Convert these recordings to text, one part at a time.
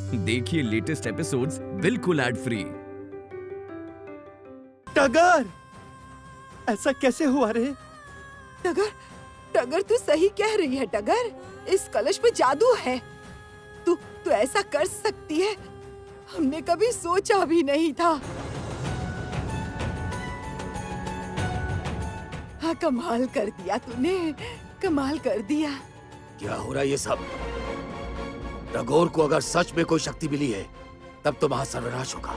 देखिए latest episodes बिल्कुल ad free. Turgor, ऐसा कैसे हुआ रे? टगर, टगर तू सही कह रही है टगर। इस कलश में जादू है। तू ऐसा कर सकती है, हमने कभी सोचा भी नहीं था। हाँ, कमाल कर दिया तूने, कमाल कर दिया। क्या हो रहा है ये सब? टगोर को अगर सच में कोई शक्ति मिली है तब तो वहां सर्वनाश होगा।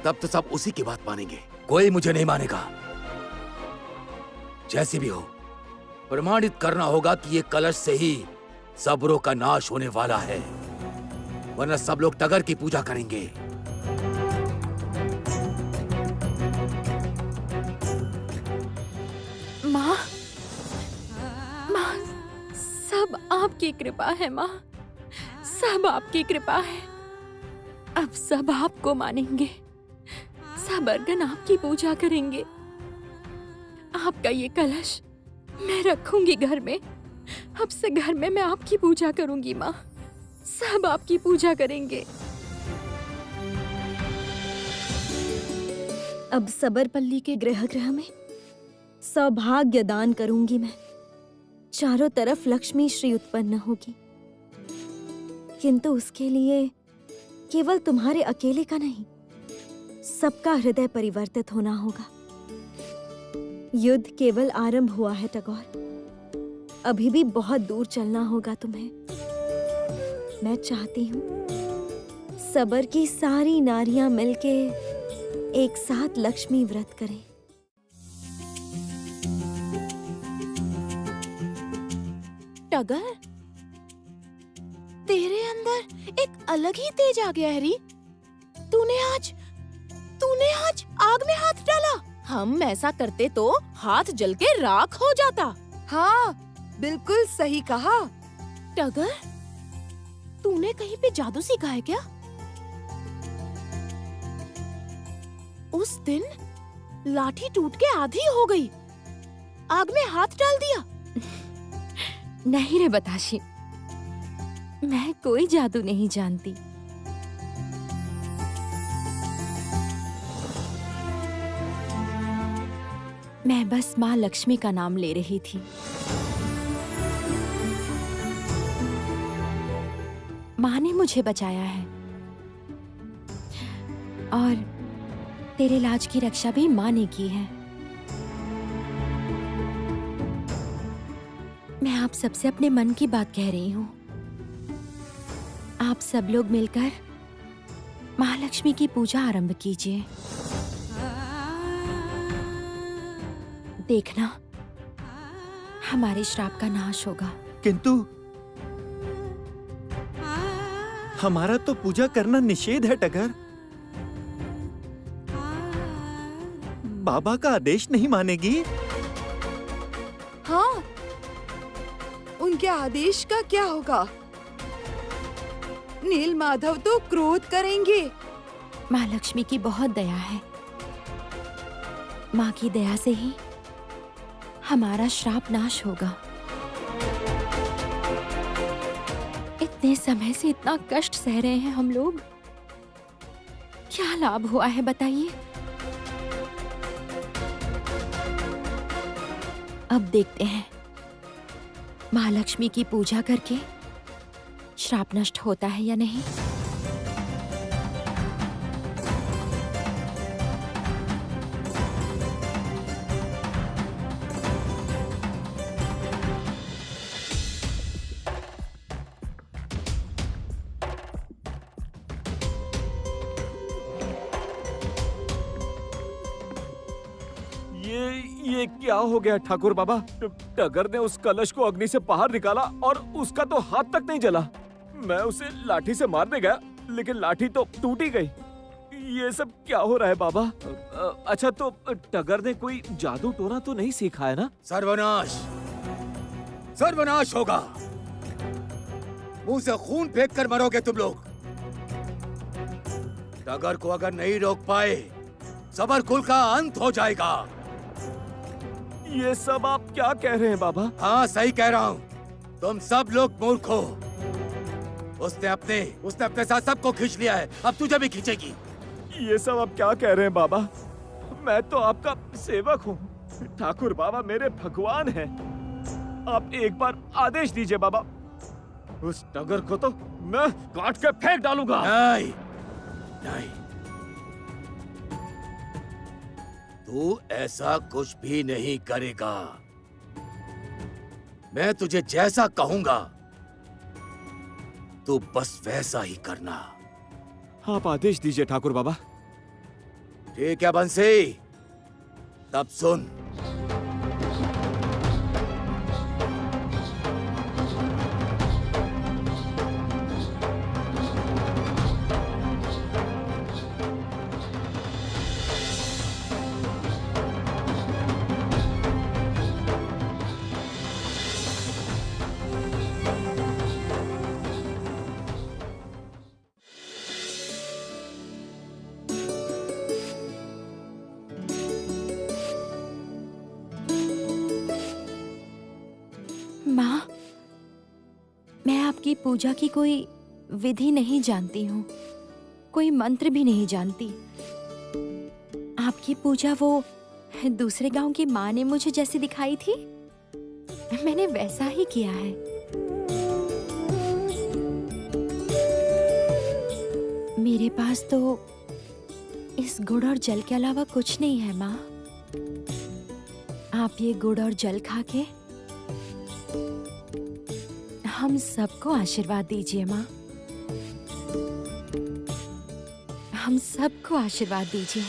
तब तो सब उसी की बात मानेंगे, कोई मुझे नहीं मानेगा। जैसे भी हो, प्रमाणित करना होगा कि ये कलश से ही सबरों का नाश होने वाला है, वरना सब लोग टगर की पूजा करेंगे। माँ, माँ, सब आपकी कृपा है माँ, सब आपकी कृपा है। अब सब आपको मानेंगे, सब अर्गन आपकी पूजा करेंगे। आपका ये कलश मैं रखूंगी घर में। अब से घर में मैं आपकी पूजा करूंगी माँ, सब आपकी पूजा करेंगे। अब सबरपल्ली के गृह में सौभाग्य दान करूंगी मैं। चारों तरफ लक्ष्मी श्री उत्पन्न होगी, किंतु उसके लिए केवल तुम्हारे अकेले का नहीं, सबका हृदय परिवर्तित होना होगा। युद्ध केवल आरंभ हुआ है टगोर, अभी भी बहुत दूर चलना होगा तुम्हें। मैं चाहती हूँ सबर की सारी नारियां मिलके एक साथ लक्ष्मी व्रत करें। टगर, तेरे अंदर एक अलग ही तेज आ गया है री। तूने आज आग में हाथ डाला। हम ऐसा करते तो हाथ जल के राख हो जाता। हाँ, बिल्कुल सही कहा। टगर, तूने कहीं पे जादू सीखा है क्या? उस दिन लाठी टूट के आधी हो गई, आग में हाथ डाल दिया। नहीं रे बताशी, मैं कोई जादू नहीं जानती। मैं बस माँ लक्ष्मी का नाम ले रही थी। माँ ने मुझे बचाया है और तेरे लाज की रक्षा भी माँ ने की है। मैं आप सबसे अपने मन की बात कह रही हूँ। आप सब लोग मिलकर महालक्ष्मी की पूजा आरंभ कीजिए। देखना, हमारे श्राप का नाश होगा। किंतु हमारा तो पूजा करना निषेध है टगर। बाबा का आदेश नहीं मानेगी? हाँ, उनके आदेश का क्या होगा? नील माधव तो क्रोध करेंगे। माँ लक्ष्मी की बहुत दया है। माँ की दया से ही हमारा श्राप नाश होगा। इतने समय से इतना कष्ट सह रहे हैं हम लोग, क्या लाभ हुआ है बताइए? अब देखते हैं महालक्ष्मी की पूजा करके श्राप नष्ट होता है या नहीं। ये क्या हो गया ठाकुर बाबा? टगर ने उस कलश को अग्नि से बाहर निकाला और उसका तो हाथ तक नहीं जला। मैं उसे लाठी से मारने गया, लेकिन लाठी तो टूट ही गई। ये सब क्या हो रहा है बाबा? अच्छा, तो टगर ने कोई जादू टोना तो नहीं सीखा है ना? सर्वनाश, सर्वनाश होगा। मुंह से खून फेंक कर मरोगे तुम लोग। टगर को अगर नहीं रोक पाए, सबर कुल का अंत हो जाएगा। ये सब आप क्या कह रहे हैं बाबा? हाँ, सही कह रहा हूँ। तुम सब लोग मूर्ख हो। उसने अपने साथ सबको खींच लिया है, अब तुझे भी खींचेगी। ये सब आप क्या कह रहे हैं बाबा? मैं तो आपका सेवक हूँ। ठाकुर बाबा मेरे भगवान हैं। आप एक बार आदेश दीजिए बाबा। उस टगर को तो मैं काट के फेंक डालूंगा। नहीं, नहीं, तू ऐसा कुछ भी नहीं करेगा। मैं तुझे जैसा कहूंगा तू बस वैसा ही करना। आप आदेश दीजिए ठाकुर बाबा। ठीक है बंसी, तब सुन। माँ, मैं आपकी पूजा की कोई विधि नहीं जानती हूँ, कोई मंत्र भी नहीं जानती। आपकी पूजा वो दूसरे गांव की माँ ने मुझे जैसी दिखाई थी, मैंने वैसा ही किया है। मेरे पास तो इस गुड़ और जल के अलावा कुछ नहीं है माँ। आप ये गुड़ और जल खा के हम सबको आशीर्वाद दीजिए माँ। हम सबको आशीर्वाद दीजिए।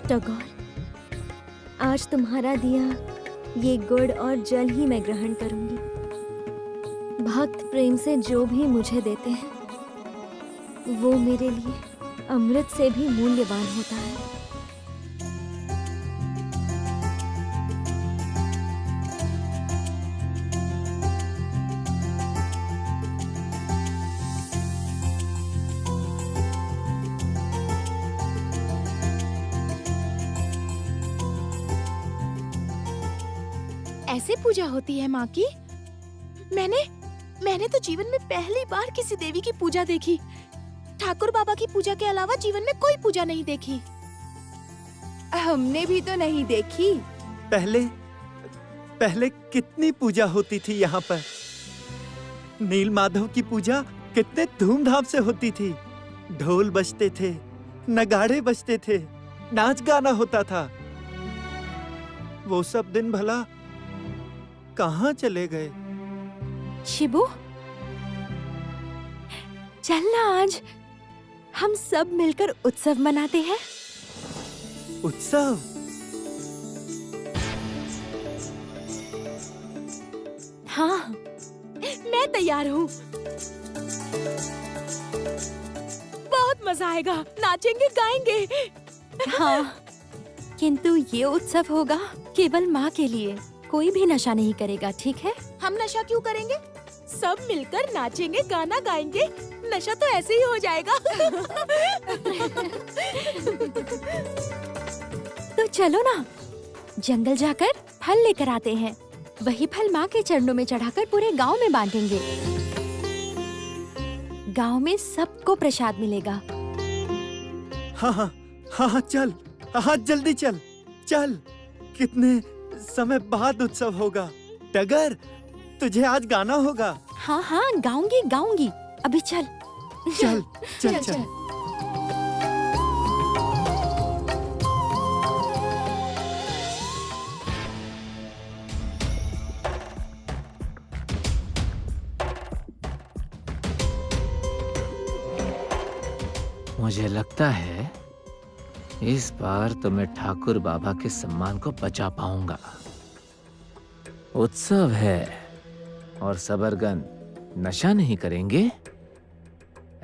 टगोर, आज तुम्हारा दिया ये गुड़ और जल ही मैं ग्रहण करूंगी। भक्त प्रेम से जो भी मुझे देते हैं वो मेरे लिए अमृत से भी मूल्यवान होता है। ऐसे पूजा होती है माँ की? मैंने तो जीवन में पहली बार किसी देवी की पूजा देखी। ठाकुर बाबा की पूजा के अलावा जीवन में कोई पूजा नहीं देखी। हमने भी तो नहीं देखी। पहले कितनी पूजा होती थी यहाँ पर। नील माधव की पूजा कितने धूमधाम से होती थी। ढोल बजते थे, नगाड़े बजते थे, नाच गाना होता था। वो सब दिन भला कहाँ चले गए? शिबू, चलना आज हम सब मिलकर उत्सव मनाते हैं। उत्सव? हाँ, मैं तैयार हूँ। बहुत मजा आएगा, नाचेंगे गाएंगे। हाँ, किंतु ये उत्सव होगा केवल माँ के लिए। कोई भी नशा नहीं करेगा, ठीक है? हम नशा क्यों करेंगे? सब मिलकर नाचेंगे, गाना गाएंगे, नशा तो ऐसे ही हो जाएगा। तो चलो ना, जंगल जाकर फल लेकर आते हैं। वही फल माँ के चरणों में चढ़ाकर पूरे गांव में बांटेंगे। गांव में सबको प्रसाद मिलेगा। हाँ, चल। हाँ, जल्दी चल। कितने समय बाद उत्सव होगा। टगर, तुझे आज गाना होगा। हाँ, गाऊंगी। अभी चल। चल। मुझे लगता है इस बार तो मैं ठाकुर बाबा के सम्मान को बचा पाऊंगा। उत्सव है और सबरगन नशा नहीं करेंगे?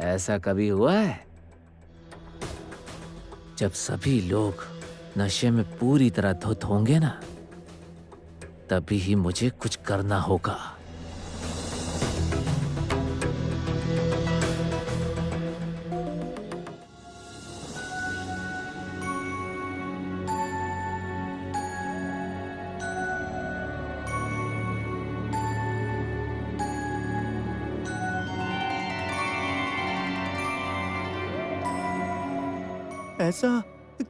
ऐसा कभी हुआ है? जब सभी लोग नशे में पूरी तरह धुत होंगे ना, तभी ही मुझे कुछ करना होगा। ऐसा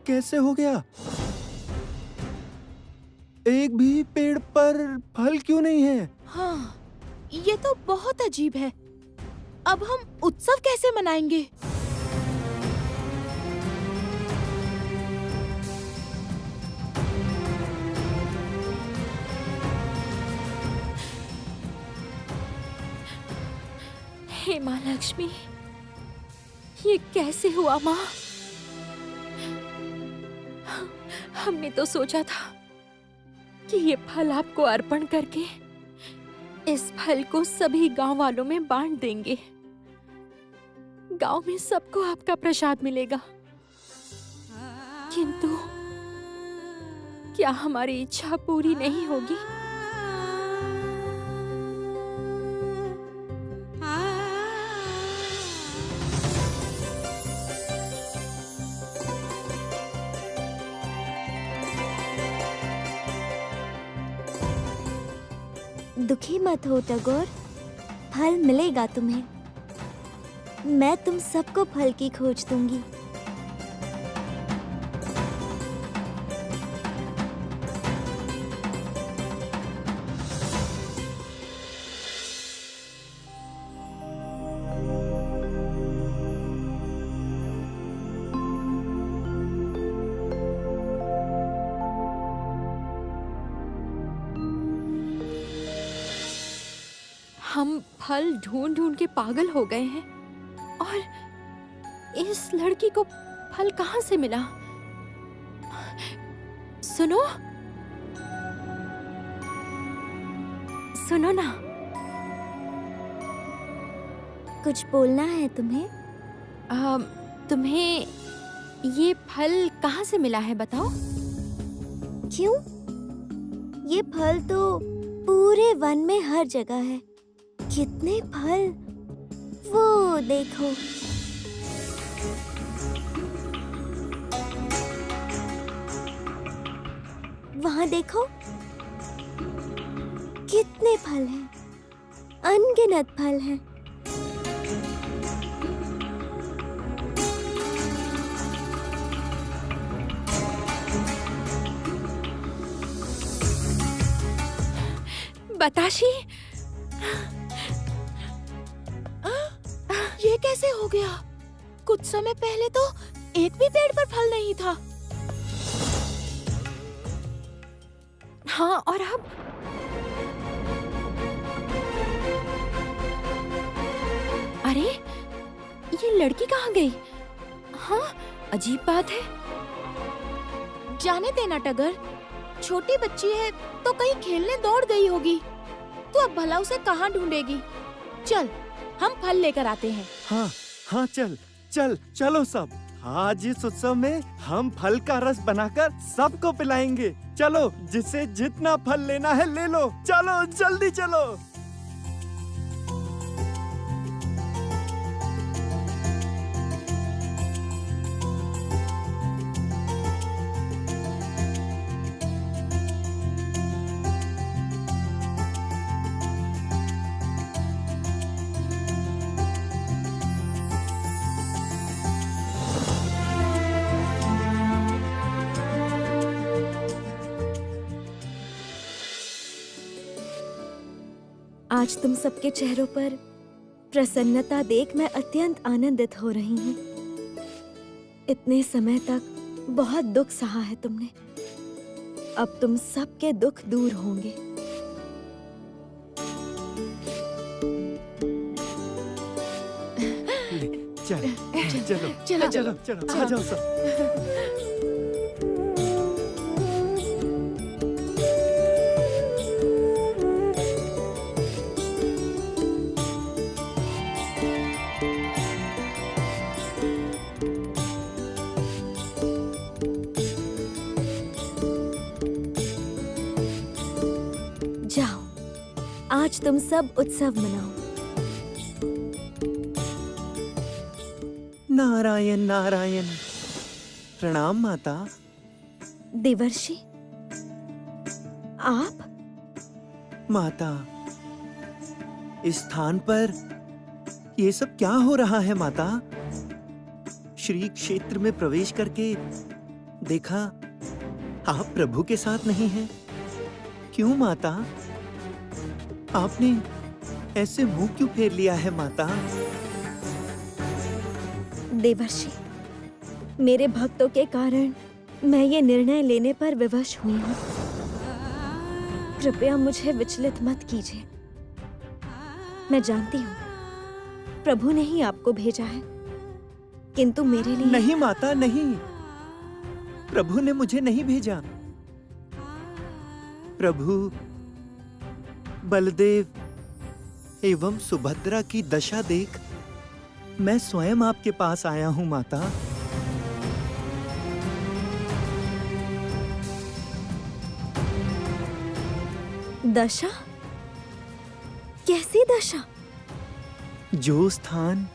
कैसे हो गया? एक भी पेड़ पर फल क्यों नहीं है? हाँ, ये तो बहुत अजीब है। अब हम उत्सव कैसे मनाएंगे? हे माँ लक्ष्मी, ये कैसे हुआ माँ? हमने तो सोचा था कि ये फल आपको अर्पण करके इस फल को सभी गांव वालों में बांट देंगे। गांव में सबको आपका प्रसाद मिलेगा। किंतु क्या हमारी इच्छा पूरी नहीं होगी? दुखी मत हो टगोर, फल मिलेगा तुम्हें। मैं तुम सबको फल की खोज दूंगी। हम फल ढूंढ ढूंढ के पागल हो गए हैं और इस लड़की को फल कहाँ से मिला? सुनो, सुनो ना। कुछ बोलना है तुम्हें? तुम्हें ये फल कहाँ से मिला है बताओ? क्यों? ये फल तो पूरे वन में हर जगह है। कितने फल, वो देखो। वहाँ देखो, कितने फल हैं, अनगिनत फल हैं। बताशी, ये कैसे हो गया? कुछ समय पहले तो एक भी पेड़ पर फल नहीं था। हाँ, और अब? अरे, ये लड़की कहाँ गई? हाँ, अजीब बात है। जाने देना टगर, छोटी बच्ची है तो कहीं खेलने दौड़ गई होगी। तो अब भला उसे कहाँ ढूंढेगी? चल, हम फल लेकर आते हैं। हाँ हाँ, चल चल चलो सब। आज इस उत्सव में हम फल का रस बनाकर सबको पिलाएंगे। चलो, जिसे जितना फल लेना है ले लो। चलो जल्दी चलो। आज तुम सबके चेहरों पर प्रसन्नता देख मैं अत्यंत आनंदित हो रही हूँ। इतने समय तक बहुत दुख सहा है तुमने। अब तुम सबके दुख दूर होंगे। चलो चलो, चलो चलो, आ जाओ सब। जाओ, आज तुम सब उत्सव मनाओ। नारायण नारायण। प्रणाम माता। देवर्षि, आप? माता, इस स्थान पर ये सब क्या हो रहा है माता? श्री क्षेत्र में प्रवेश करके देखा आप प्रभु के साथ नहीं हैं। क्यों माता? आपने ऐसे मुंह क्यों फेर लिया है माता? देवर्षि, मेरे भक्तों के कारण मैं ये निर्णय लेने पर विवश हुई हूँ। कृपया मुझे विचलित मत कीजिए। मैं जानती हूँ प्रभु ने ही आपको भेजा है, किंतु मेरे लिए नहीं माता, नहीं। प्रभु ने मुझे नहीं भेजा। प्रभु बलदेव एवं सुभद्रा की दशा देख मैं स्वयं आपके पास आया हूँ माता। दशा? कैसी दशा? जो स्थान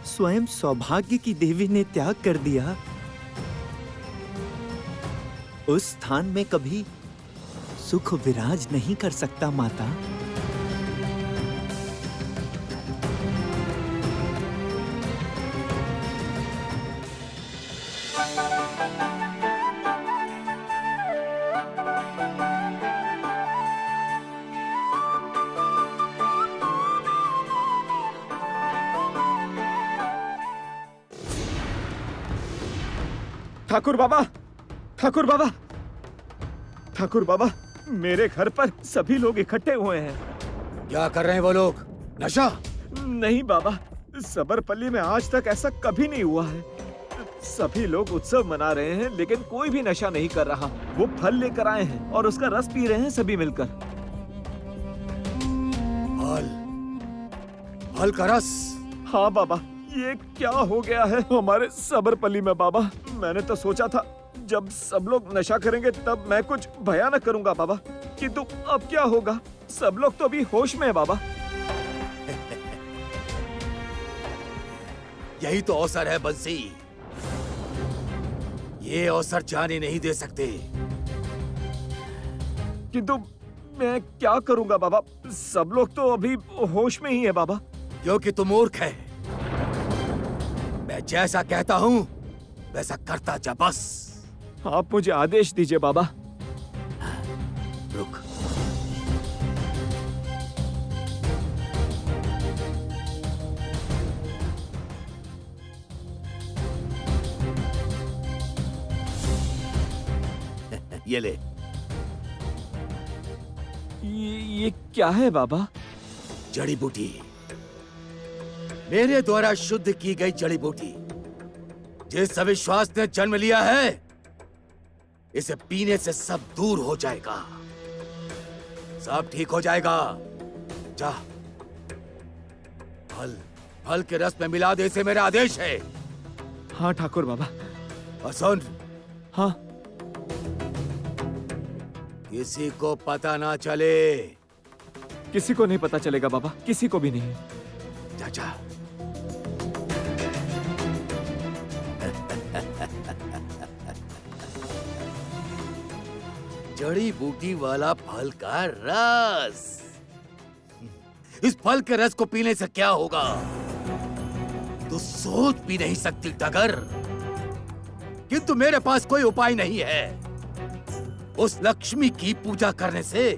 स्वयं सौभाग्य की देवी ने त्याग कर दिया, उस स्थान में कभी सुख विराज नहीं कर सकता माता। ठाकुर बाबा, ठाकुर बाबा, ठाकुर बाबा, मेरे घर पर सभी लोग इकट्ठे हुए हैं। क्या कर रहे हैं वो लोग? नशा? नहीं बाबा, सबरपल्ली में आज तक ऐसा कभी नहीं हुआ है। सभी लोग उत्सव मना रहे हैं, लेकिन कोई भी नशा नहीं कर रहा। वो फल लेकर आए हैं और उसका रस पी रहे हैं सभी मिलकर। फल? फल का रस? हाँ बाबा, ये क्या हो गया है हमारे सबरपल्ली में बाबा। मैंने तो सोचा था जब सब लोग नशा करेंगे तब मैं कुछ भयानक करूंगा बाबा, किंतु अब क्या होगा? सब लोग तो अभी होश में है बाबा। यही तो अवसर है बंसी। ये अवसर जाने नहीं दे सकते। किंतु मैं क्या करूंगा बाबा? सब लोग तो अभी होश में ही है बाबा। क्योंकि तुम मूर्ख है। मैं जैसा कहता हूँ वैसा करता जा बस। आप मुझे आदेश दीजिए बाबा। रुक। ये ले। ये क्या है बाबा? जड़ी बूटी। मेरे द्वारा शुद्ध की गई जड़ी बूटी। जिस अविश्वास ने जन्म लिया है, इसे पीने से सब दूर हो जाएगा, सब ठीक हो जाएगा। जा, फल के रस में मिला दे, इसे मेरा आदेश है। हाँ ठाकुर बाबा। और सुन, हाँ। किसी को पता ना चले। किसी को नहीं पता चलेगा बाबा, किसी को भी नहीं। जा जा। जड़ी बूटी वाला फल का रस। इस फल के रस को पीने से क्या होगा तू सोच भी नहीं सकती डगर। किंतु मेरे पास कोई उपाय नहीं है। उस लक्ष्मी की पूजा करने से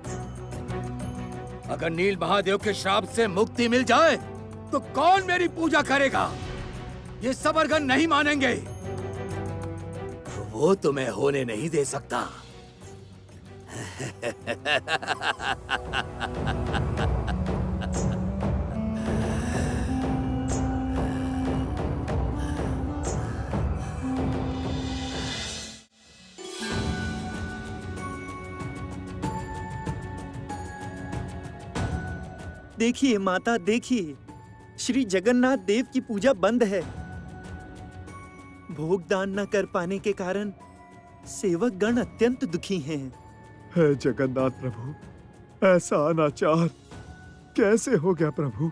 अगर नील महादेव के श्राप से मुक्ति मिल जाए तो कौन मेरी पूजा करेगा? ये सबरगन नहीं मानेंगे। वो तुम्हें होने नहीं दे सकता। देखिए माता, देखिए, श्री जगन्नाथ देव की पूजा बंद है। भोग दान न कर पाने के कारण सेवक गण अत्यंत दुखी हैं। हे जगन्नाथ प्रभु, ऐसा अनाचार कैसे हो गया प्रभु?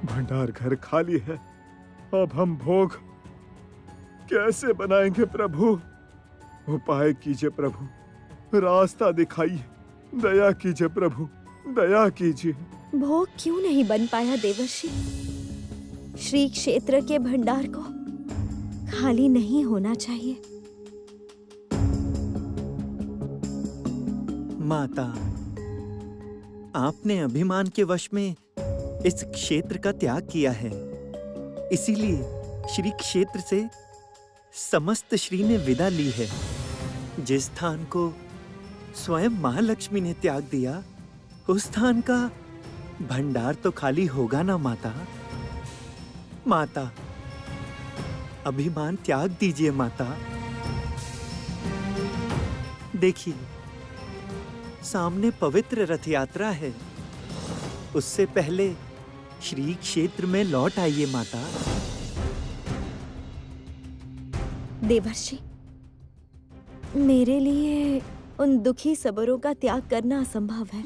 भंडार घर खाली है, अब हम भोग कैसे बनाएंगे प्रभु? उपाय कीजिए प्रभु, रास्ता दिखाइए, दया कीजिए प्रभु, दया कीजिए। भोग क्यों नहीं बन पाया देवर्षि? श्री क्षेत्र के भंडार को खाली नहीं होना चाहिए। माता, आपने अभिमान के वश में इस क्षेत्र का त्याग किया है, इसीलिए श्री क्षेत्र से समस्त श्री ने विदा ली है। जिस स्थान को स्वयं महालक्ष्मी ने त्याग दिया, उस स्थान का भंडार तो खाली होगा ना माता। माता, अभिमान त्याग दीजिए माता। देखिए, सामने पवित्र रथ यात्रा है, उससे पहले श्री क्षेत्र में लौट आइए माता। देवर्षि, मेरे लिए उन दुखी सबरों का त्याग करना असंभव है।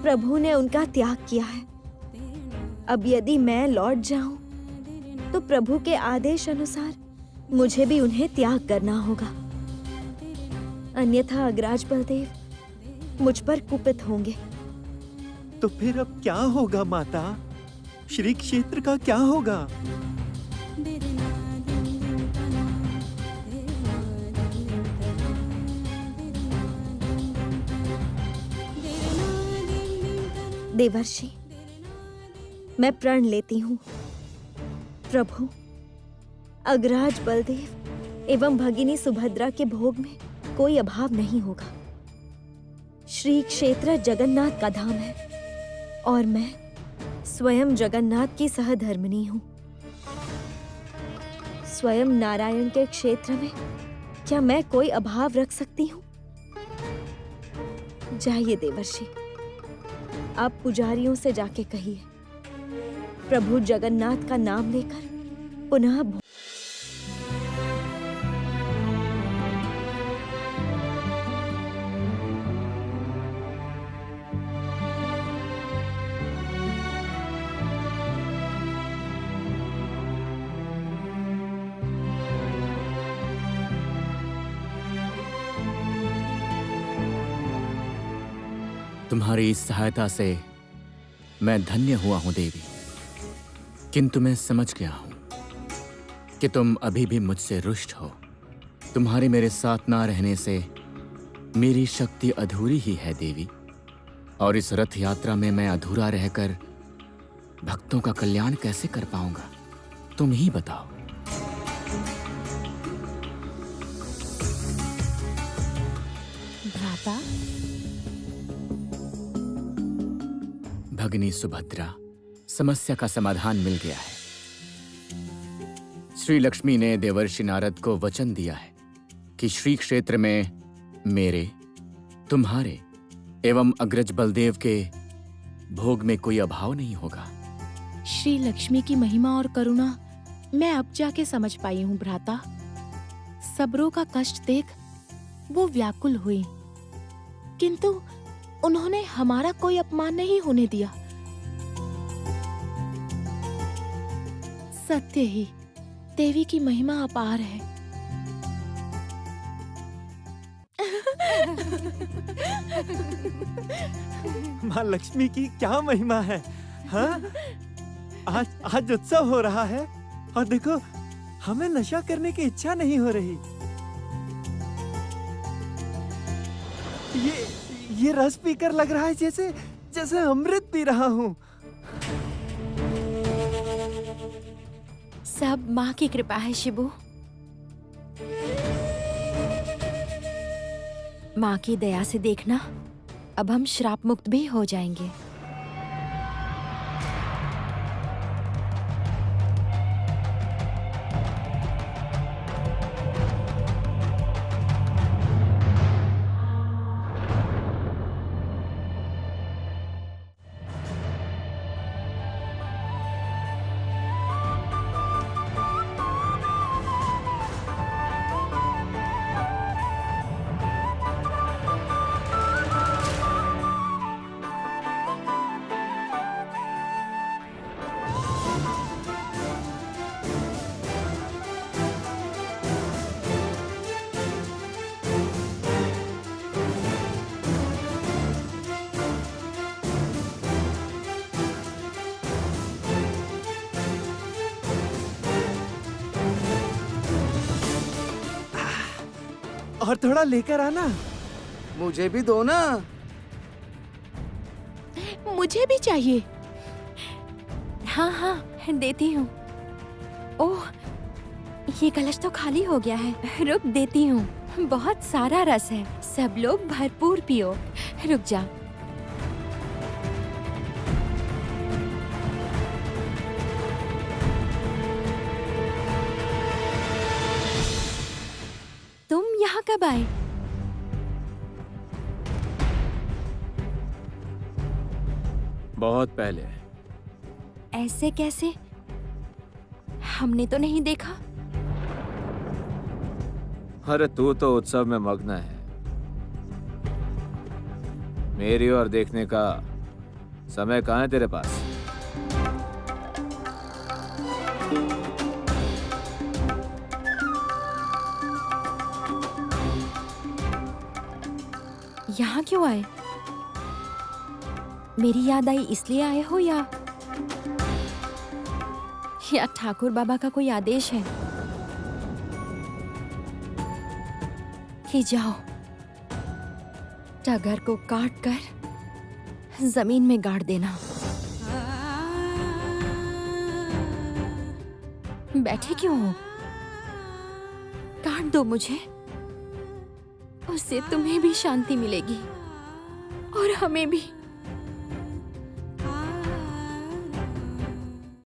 प्रभु ने उनका त्याग किया है। अब यदि मैं लौट जाऊं, तो प्रभु के आदेश अनुसार मुझे भी उन्हें त्याग करना होगा। अन्यथा अग्रज बलदेव मुझ पर कुपित होंगे। तो फिर अब क्या होगा माता? श्री क्षेत्र का क्या होगा? देवर्षि, मैं प्रण लेती हूँ, प्रभु, अग्रज बलदेव एवं भगिनी सुभद्रा के भोग में कोई अभाव नहीं होगा। श्री क्षेत्र जगन्नाथ का धाम है और मैं स्वयं जगन्नाथ की सहधर्मिणी हूँ। स्वयं नारायण के क्षेत्र में क्या मैं कोई अभाव रख सकती हूँ? जाइए देवर्षि, आप पुजारियों से जाके कहिए, प्रभु जगन्नाथ का नाम लेकर पुनः तुम्हारी इस सहायता से मैं धन्य हुआ हूं देवी, किंतु मैं समझ गया हूं कि तुम अभी भी मुझसे रुष्ट हो। तुम्हारे मेरे साथ ना रहने से मेरी शक्ति अधूरी ही है देवी, और इस रथ यात्रा में मैं अधूरा रहकर भक्तों का कल्याण कैसे कर पाऊंगा? तुम ही बताओ। भ्राता, भगिनी सुभद्रा, समस्या का समाधान मिल गया है। श्री लक्ष्मी ने देवर्षि नारद को वचन दिया है कि श्री क्षेत्र में मेरे, तुम्हारे एवं अग्रज बलदेव के भोग में कोई अभाव नहीं होगा। श्री लक्ष्मी की महिमा और करुणा मैं अब जाके समझ पाई हूँ भ्राता। सबरों का कष्ट देख वो व्याकुल हुई, किंतु उन्होंने हमारा कोई अपमान नहीं होने दिया। सत्य ही देवी की महिमा अपार है। माँ लक्ष्मी की क्या महिमा है, हाँ? आज उत्सव हो रहा है और देखो, हमें नशा करने की इच्छा नहीं हो रही। ये रस पीकर लग रहा है जैसे अमृत पी रहा हूँ। सब माँ की कृपा है शिबू। माँ की दया से देखना, अब हम श्राप मुक्त भी हो जाएंगे। और थोड़ा लेकर आना। मुझे भी दो ना। मुझे भी चाहिए। हाँ हाँ देती हूँ। ओह, ये कलश तो खाली हो गया है। रुक, देती हूँ। बहुत सारा रस है, सब लोग भरपूर पियो। रुक जा। तुम यहाँ कब आए? बहुत पहले। ऐसे कैसे? हमने तो नहीं देखा। अरे तू तो उत्सव में मग्न है, मेरी ओर देखने का समय कहाँ है तेरे पास? यहाँ क्यों आए? मेरी याद आई इसलिए आए हो या ठाकुर बाबा का कोई आदेश है कि जाओ टगर को काट कर जमीन में गाड़ देना? बैठे क्यों हो? काट दो मुझे, उससे तुम्हें भी शांति मिलेगी और हमें भी।